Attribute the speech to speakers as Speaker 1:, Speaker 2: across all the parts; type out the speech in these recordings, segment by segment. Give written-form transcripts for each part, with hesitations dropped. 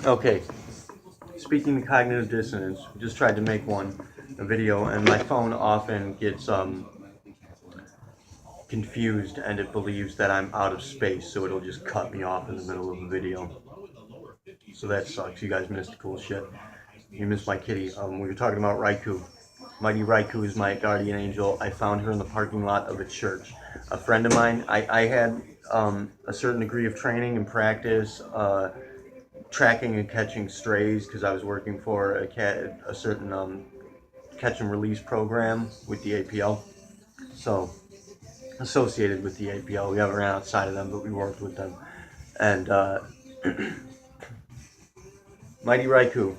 Speaker 1: Okay, speaking of cognitive dissonance, we just tried to make a video, and my phone often gets confused and it believes that I'm out of space, so it'll just cut me off in the middle of a video. So that sucks. You guys missed the cool shit. You missed my kitty. We were talking about Raikou. Mighty Raikou is my guardian angel. I found her in the parking lot of a church. A friend of mine, I had a certain degree of training and practice tracking and catching strays because I was working for a certain catch and release program with the APL. So associated with the APL, we haven't ran outside of them, but we worked with them. And Mighty Raikou.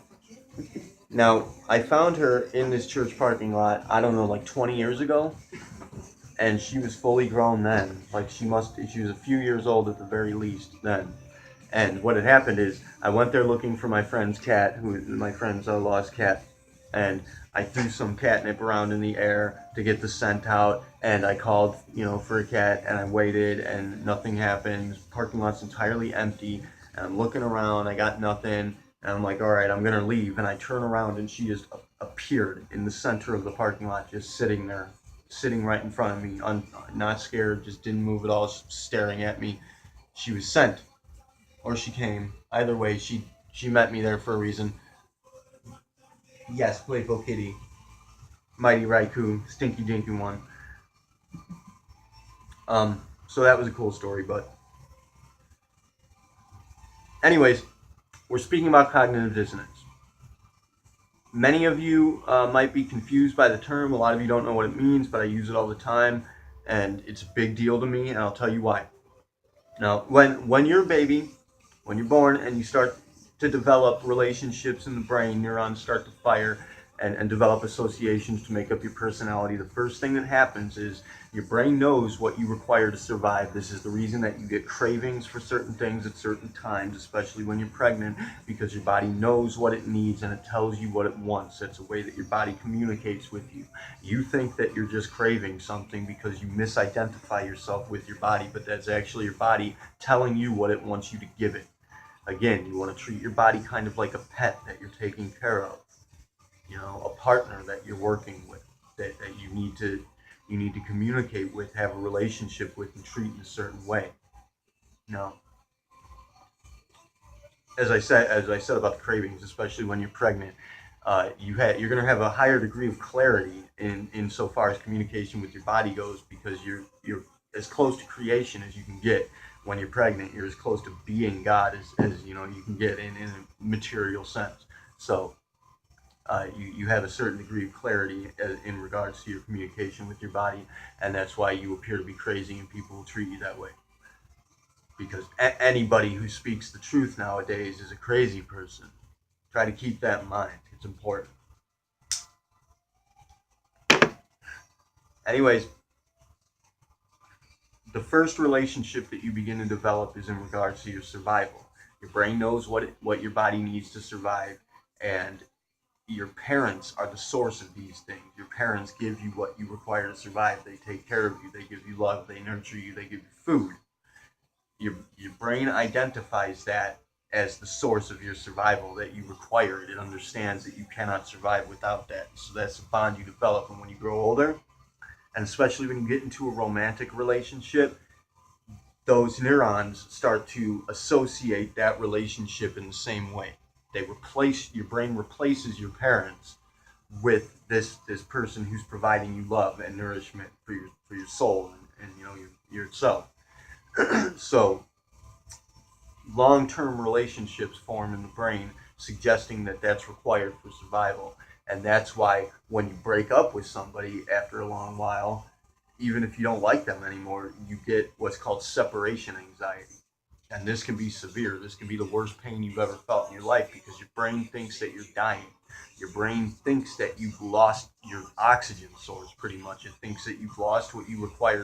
Speaker 1: Now I found her in this church parking lot. I don't know, like 20 years ago, and she was fully grown then. Like she was a few years old at the very least then. And what had happened is I went there looking for my friend's cat, my friend's lost cat, and I threw some catnip around in the air to get the scent out, and I called, for a cat, and I waited, and nothing happened. The parking lot's entirely empty, and I'm looking around, I got nothing, and I'm like, all right, I'm gonna leave, and I turn around, and she just appeared in the center of the parking lot, just sitting there, sitting right in front of me, not scared, just didn't move at all, staring at me. She was sent, or she came. Either way, she met me there for a reason. Yes, Playful Kitty, Mighty Raikou, Stinky Dinky one. So that was a cool story, but anyways, we're speaking about cognitive dissonance. Many of you might be confused by the term. A lot of you don't know what it means, but I use it all the time, and it's a big deal to me, and I'll tell you why. Now, when you're a baby, when you're born and you start to develop relationships in the brain, neurons start to fire and develop associations to make up your personality. The first thing that happens is your brain knows what you require to survive. This is the reason that you get cravings for certain things at certain times, especially when you're pregnant, because your body knows what it needs and it tells you what it wants. That's a way that your body communicates with you. You think that you're just craving something because you misidentify yourself with your body, but that's actually your body telling you what it wants you to give it. Again, you want to treat your body kind of like a pet that you're taking care of, a partner that you're working with, that you need to communicate with, have a relationship with, and treat in a certain way. Now, as I said about the cravings, especially when you're pregnant, you're going to have a higher degree of clarity in so far as communication with your body goes, because you're as close to creation as you can get. When you're pregnant, you're as close to being God as you can get in a material sense. So you have a certain degree of clarity in regards to your communication with your body, and that's why you appear to be crazy and people will treat you that way. Because anybody who speaks the truth nowadays is a crazy person. Try to keep that in mind. It's important. Anyways, the first relationship that you begin to develop is in regards to your survival. Your brain knows what your body needs to survive, and your parents are the source of these things. Your parents give you what you require to survive. They take care of you. They give you love. They nurture you. They give you food. Your brain identifies that as the source of your survival, that you require it. It understands that you cannot survive without that. So that's a bond you develop. And when you grow older, and especially when you get into a romantic relationship, those neurons start to associate that relationship in the same way. Your brain replaces your parents with this person who's providing you love and nourishment for your soul and yourself. So long-term relationships form in the brain, suggesting that that's required for survival. And that's why when you break up with somebody after a long while, even if you don't like them anymore, you get what's called separation anxiety. And this can be severe. This can be the worst pain you've ever felt in your life, because your brain thinks that you're dying. Your brain thinks that you've lost your oxygen source, pretty much. It thinks that you've lost what you require